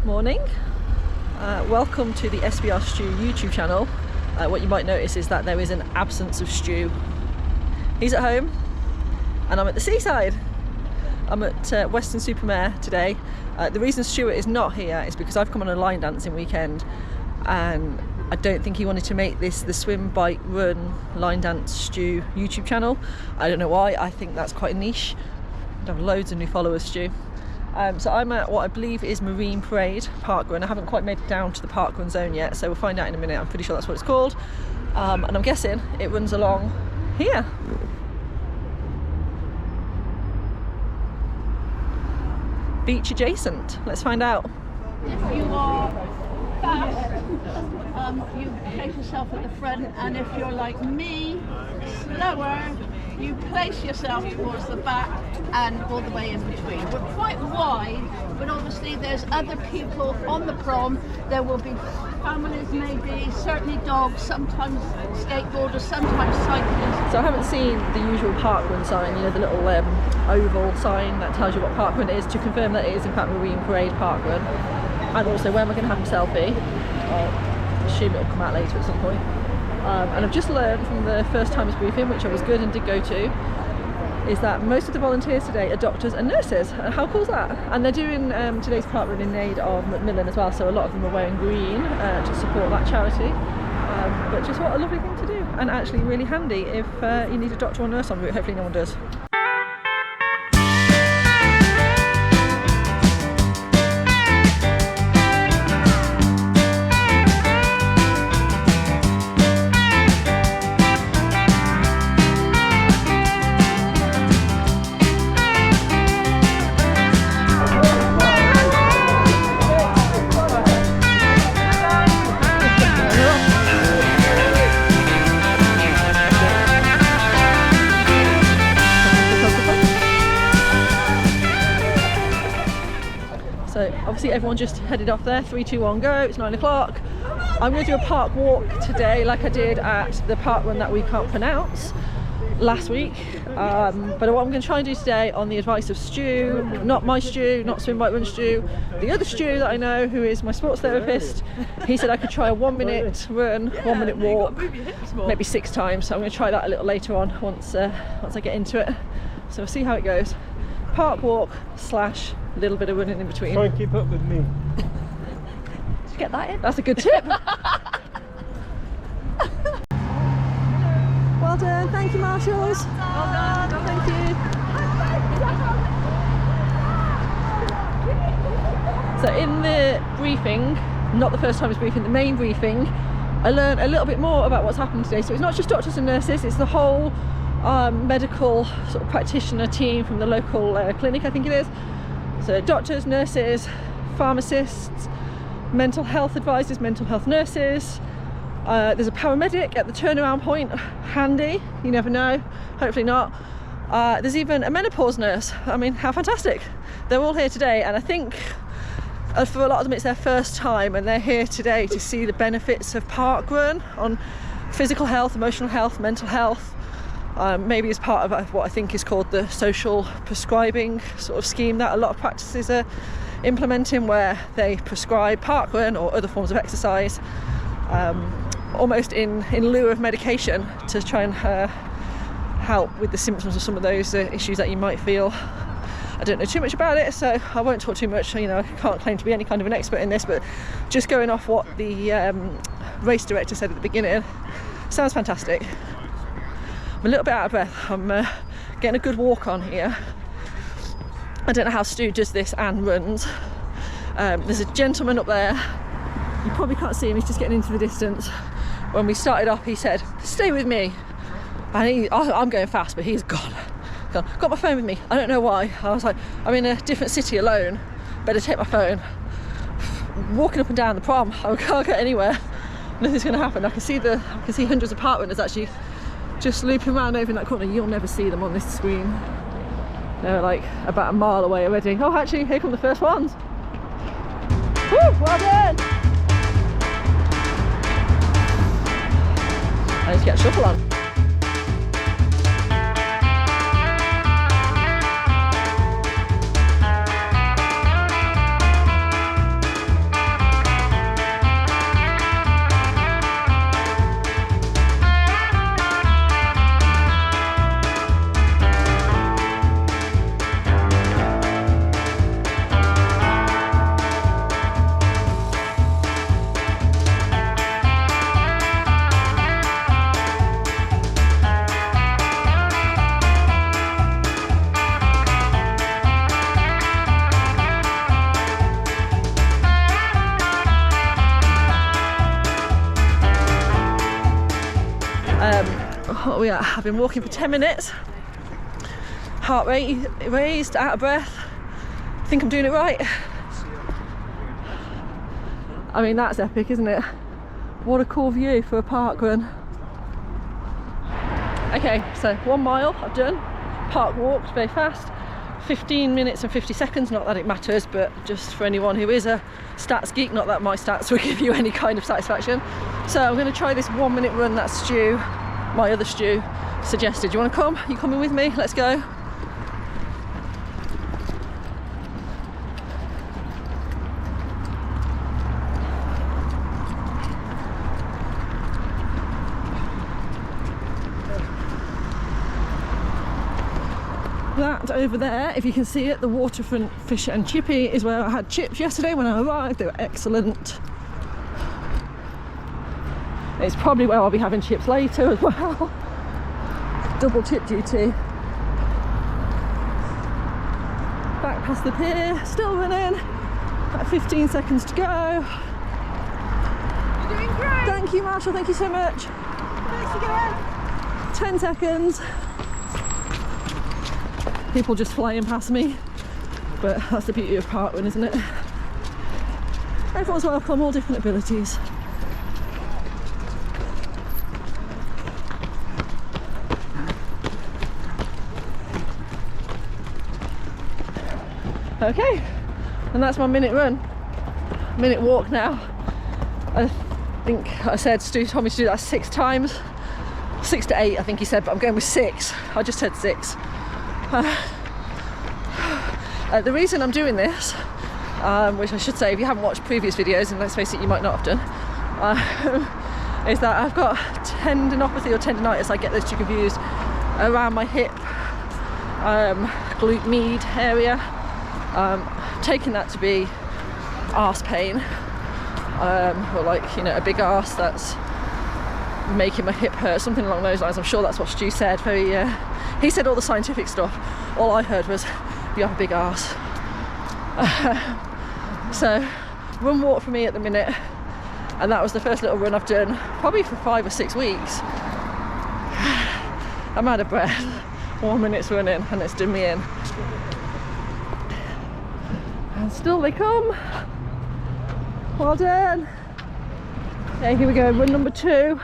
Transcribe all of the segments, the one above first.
Morning. Welcome to the SBR Stew YouTube channel. What you might notice is that there is an absence of Stu. He's at home and I'm at the seaside. I'm at Weston-super-Mare today. The reason Stuart is not here is because I've come on a line dancing weekend and I don't think he wanted to make this the swim, bike, run, line dance Stu YouTube channel. I don't know why. I think that's quite a niche. I'd have loads of new followers, Stu. So I'm at what I believe is Marine Parade parkrun. I haven't quite made it down to the parkrun zone yet, so we'll find out in a minute. I'm pretty sure that's what it's called. And I'm guessing it runs along here. Beach adjacent. Let's find out. If you are fast, you place yourself at the front, and if you're like me, slower, you place yourself towards the back and all the way in between. We're quite wide, but obviously there's other people on the prom. There will be families, maybe, certainly dogs, sometimes skateboarders, sometimes cyclists. So I haven't seen the usual parkrun sign, you know, the little oval sign that tells you what parkrun is, to confirm that it is in fact Marine Parade parkrun. And also where am I going to have a selfie? I'll assume it'll come out later at some point. And I've just learned from the first timers briefing, which I was good and did go to, is that most of the volunteers today are doctors and nurses. And how cool is that? And they're doing today's parkrun in aid of Macmillan as well, so a lot of them are wearing green to support that charity. But just what a lovely thing to do, and actually really handy if you need a doctor or nurse en route. Hopefully no one does. So obviously everyone just headed off there. 3, 2, 1, go. It's 9 o'clock. I'm going to do a park walk today like I did at the parkrun that we can't pronounce last week. But what I'm going to try and do today, on the advice of Stu, not my Stu, not swim, bike, run Stu, the other Stu that I know, who is my sports therapist, he said I could try a 1 minute run, 1 minute walk, maybe 6 times. So I'm going to try that a little later on once I get into it. So we'll see how it goes. Park walk / little bit of running in between. Try and keep up with me. Did you get that in? That's a good tip. Well done, thank you, marshals. Well done, thank you. So in the briefing, not the first time's briefing, the main briefing, I learned a little bit more about what's happening today. So it's not just doctors and nurses, it's the whole medical sort of practitioner team from the local clinic, I think it is. So doctors, nurses, pharmacists, mental health advisors, mental health nurses. There's a paramedic at the turnaround point, handy, you never know, hopefully not. There's even a menopause nurse. I mean, how fantastic. They're all here today, and I think for a lot of them it's their first time, and they're here today to see the benefits of parkrun on physical health, emotional health, mental health. Maybe as part of what I think is called the social prescribing sort of scheme that a lot of practices are implementing, where they prescribe parkrun or other forms of exercise almost in lieu of medication to try and help with the symptoms of some of those issues that you might feel. I don't know too much about it, so I won't talk too much. You know, I can't claim to be any kind of an expert in this, but just going off what the race director said at the beginning, sounds fantastic. I'm a little bit out of breath. I'm getting a good walk on here. I don't know how Stu does this and runs. There's a gentleman up there. You probably can't see him, he's just getting into the distance. When we started off, he said, "Stay with me." And I'm going fast, but he's gone. Got my phone with me. I don't know why. I was like, I'm in a different city alone. Better take my phone. Walking up and down the prom, I can't get anywhere. Nothing's going to happen. I can see hundreds of park runners actually just looping around over in that corner. You'll never see them on this screen. They're like about a mile away already. Oh, actually, here come the first ones. Woo, well done. I need to get a shuffle on. What are we at? I've been walking for 10 minutes. Heart rate raised, out of breath. I think I'm doing it right. I mean, that's epic, isn't it? What a cool view for a park run. Okay, so 1 mile I've done. Park walked very fast. 15 minutes and 50 seconds, not that it matters, but just for anyone who is a stats geek, not that my stats will give you any kind of satisfaction. So I'm going to try this 1 minute run that Stu, my other Stu, suggested. Do you want to come? You coming with me? Let's go. That over there, if you can see it, the waterfront fish and chippy, is where I had chips yesterday when I arrived. They were excellent. It's probably where I'll be having chips later as well. Double chip duty. Back past the pier, still running. About 15 seconds to go. You're doing great. Thank you, Marshall, thank you so much. Thanks again. 10 seconds. People just flying past me, but that's the beauty of parkrun, isn't it? Everyone's welcome, all different abilities. Okay, and that's my minute run. Minute walk now. I think I said Stu told me to do that 6 times. 6 to 8 I think he said, but I'm going with 6. I just said 6. The reason I'm doing this, which I should say if you haven't watched previous videos, and let's face it, you might not have done, is that I've got tendinopathy or tendinitis, I get those two confused, around my hip, glute med area. Taking that to be arse pain, or like, you know, a big arse that's making my hip hurt, something along those lines. I'm sure that's what Stu said. Very, he said all the scientific stuff. All I heard was you have a big arse. So run walk for me at the minute, and that was the first little run I've done probably for 5 or 6 weeks. I'm out of breath. 1 minute's running and it's done me in. And still they come. Well done. Okay, here we go, run number 2.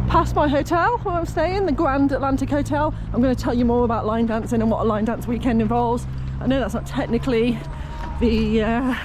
Past my hotel where I'm staying, the Grand Atlantic Hotel. I'm going to tell you more about line dancing and what a line dance weekend involves. I know that's not technically the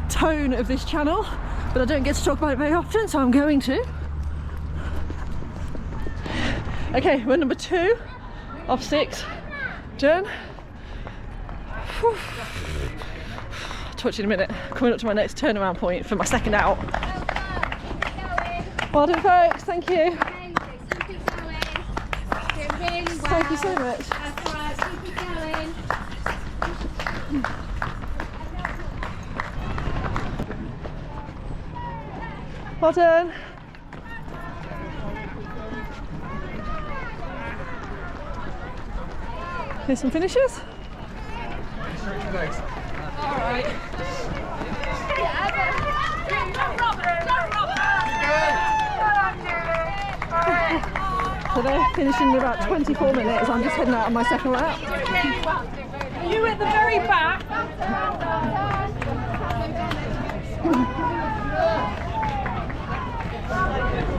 tone of this channel, but I don't get to talk about it very often, so I'm going to. Okay, run number 2 of 6 done. Whew. Touch in a minute. Coming up to my next turnaround point for my second out. Well done, folks. Thank you. Thank you so much. That's all right, keep it going. Well done. Here's some finishes. All right. So they're finishing in about 24 minutes. I'm just heading out on my second lap. You at the very back.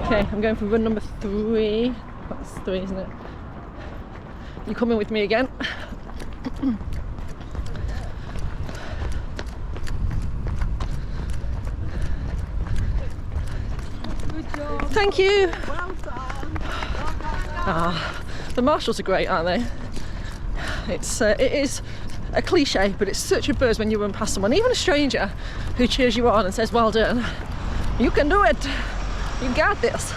Okay, I'm going for run number 3. That's 3, isn't it? You coming with me again? Good job. Thank you. Well done. Ah, the marshals are great, aren't they? It is a cliche, but it's such a buzz when you run past someone, even a stranger, who cheers you on and says, well done, you can do it, you got this.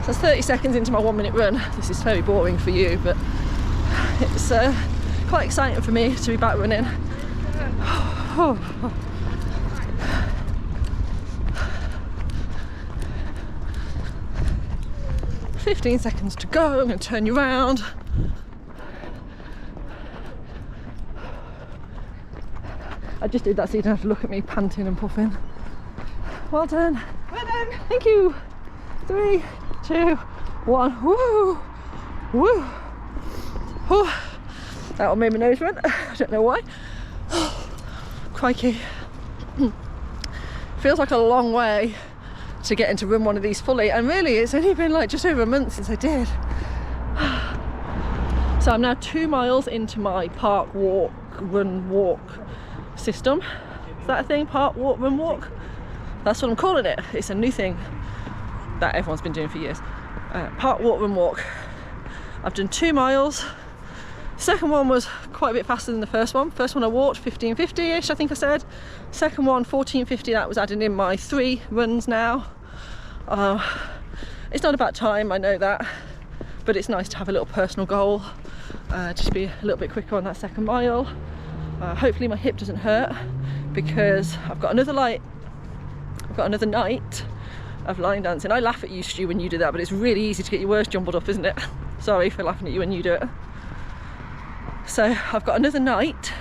So it's 30 seconds into my 1 minute run. This is very boring for you, but it's quite exciting for me to be back running. 15 seconds to go. I'm going to turn you around. I just did that so you don't have to look at me panting and puffing. Well done. Well done. Thank you. 3, 2, 1. Woo! Woo! Whew. That one made my nose run. I don't know why. Crikey. Feels like a long way to get into run one of these fully, and really it's only been like just over a month since I did. So I'm now 2 miles into my park walk, run, walk system. Is that a thing? Park walk, run, walk? That's what I'm calling it. It's a new thing that everyone's been doing for years. Park walk, run, walk. I've done 2 miles. Second one was quite a bit faster than the first one. First one I walked 15:50-ish, I think I said. Second one 14:50. That was adding in my 3 runs now. It's not about time, I know that, but it's nice to have a little personal goal. Just be a little bit quicker on that second mile. Hopefully my hip doesn't hurt, because I've got another night of line dancing. I laugh at you, Stu, when you do that, but it's really easy to get your words jumbled up, isn't it? Sorry for laughing at you when you do it. So I've got another night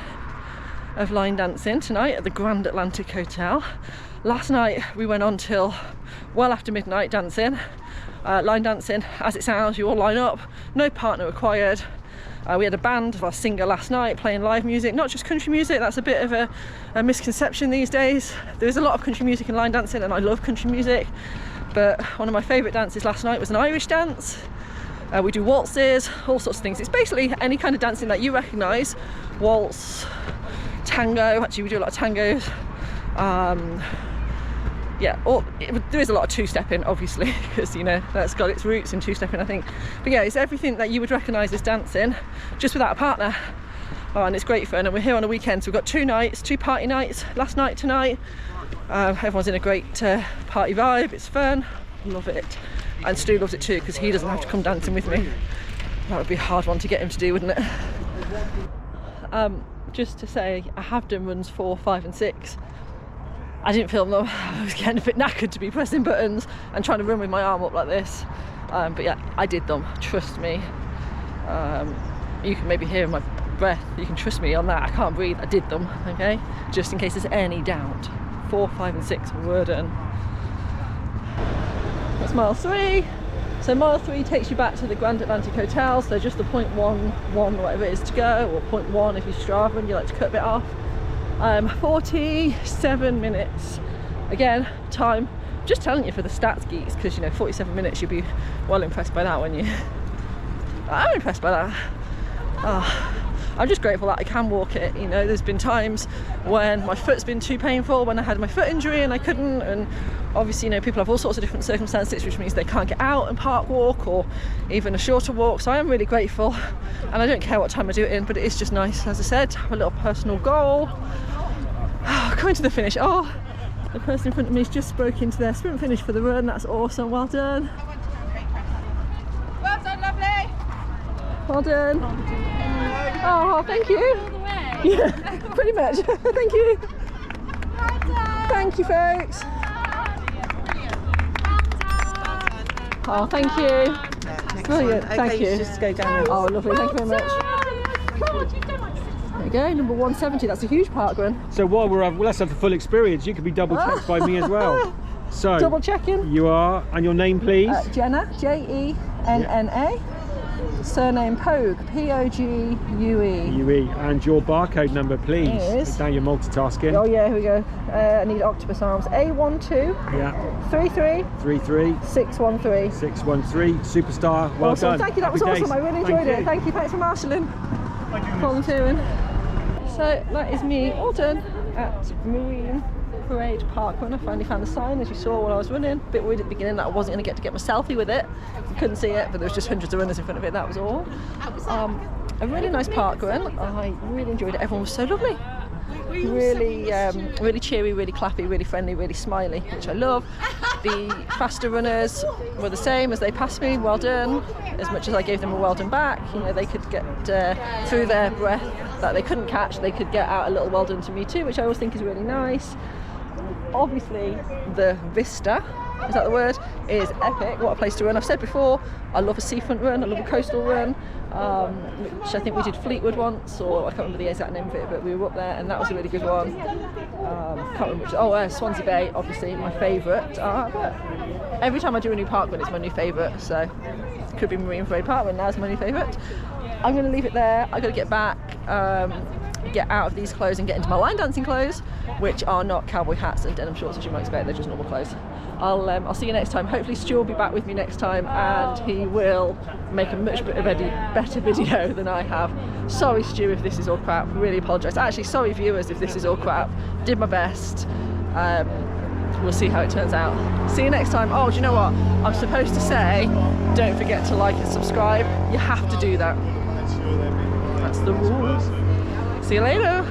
of line dancing tonight at the Grand Atlantic Hotel. Last night we went on till well after midnight dancing. Line dancing, as it sounds, you all line up, no partner required. We had a band of our singer last night playing live music, not just country music. That's a bit of a misconception these days. There is a lot of country music in line dancing, and I love country music, but one of my favourite dances last night was an Irish dance. We do waltzes, all sorts of things. It's basically any kind of dancing that you recognise. Waltz, tango, actually we do a lot of tangos. Yeah, there is a lot of two-stepping, obviously, because, you know, that's got its roots in two-stepping, I think. But yeah, it's everything that you would recognise as dancing, just without a partner. And it's great fun, and we're here on a weekend, so we've got 2 nights, 2 party nights, last night, tonight. Everyone's in a great party vibe, it's fun, love it. And Stu loves it too, because he doesn't have to come dancing with me. That would be a hard one to get him to do, wouldn't it? Just to say, I have done runs 4, 5 and 6. I didn't film them. I was getting a bit knackered to be pressing buttons and trying to run with my arm up like this. But yeah, I did them, trust me. You can maybe hear my breath, you can trust me on that. I can't breathe, I did them, okay? Just in case there's any doubt. 4, 5 and 6 were done. That's mile 3. So mile 3 takes you back to the Grand Atlantic Hotel, so just the 0.11 whatever it is to go, or 0.1 if you Strava and you like to cut a bit off. 47 minutes. Again, time, just telling you for the stats geeks, because you know 47 minutes, you'll be well impressed by that, won't you? I'm impressed by that. I'm just grateful that I can walk it. You know, there's been times when my foot's been too painful, when I had my foot injury and I couldn't, and obviously, you know, people have all sorts of different circumstances, which means they can't get out and park walk, or even a shorter walk. So I am really grateful, and I don't care what time I do it in, but it is just nice, as I said, to have a little personal goal. Coming to the finish. Oh, the person in front of me has just broke into their sprint finish for the run. That's awesome. Well done. Well done, lovely. Well done. Oh, thank you. Yeah, pretty much. Thank you. Thank you, folks. Oh, thank you. Brilliant. Thank you. Just go down. Oh, lovely. Thank you very much. There you go, number 170. That's a huge park run. So while let's have the full experience. You could be double checked by me as well. So double checking. You are, and your name, please. Jenna, Jenna. Surname Pogue, Pogue. UE, and your barcode number, please. Is. Down your multitasking. Oh yeah, here we go. I need octopus arms. A12. Yeah. 33. 33. 613. 613. Superstar. Well awesome. done. Thank you. That was Happy awesome. days. I really enjoyed it. Thank you. Thanks for marshalling. Volunteering. So that is me all done at Marine Parade Park Run. I finally found the sign, as you saw when I was running. A bit worried at the beginning that I wasn't going to get my selfie with it. You couldn't see it, but there was just hundreds of runners in front of it. That was all. A really nice park run. I really enjoyed it. Everyone was so lovely. Really cheery, really clappy, really friendly, really smiley, which I love. The faster runners were the same as they passed me. Well done. As much as I gave them a well done back, you know, they could get through their breath that they couldn't catch, they could get out a little well done to me too, which I always think is really nice. Obviously the vista is that the word, is epic. What a place to run. I've said before, I love a seafront run, I love a coastal run, which I think we did Fleetwood once, or I can't remember the exact name of it, but we were up there and that was a really good one. Can't remember which, Swansea Bay, obviously my favourite. But every time I do a new park run, it's my new favourite, so could be Marine Parade Park Run now is my new favourite. I'm going to leave it there. I've got to get back, get out of these clothes and get into my line dancing clothes, which are not cowboy hats and denim shorts as you might expect, they're just normal clothes. I'll see you next time. Hopefully Stu will be back with me next time and he will make a much better video than I have. Sorry Stu if this is all crap, really apologise. Actually, sorry viewers if this is all crap. Did my best. We'll see how it turns out. See you next time. Oh, do you know what? I'm supposed to say, don't forget to like and subscribe. You have to do that. That's the rule. See you later.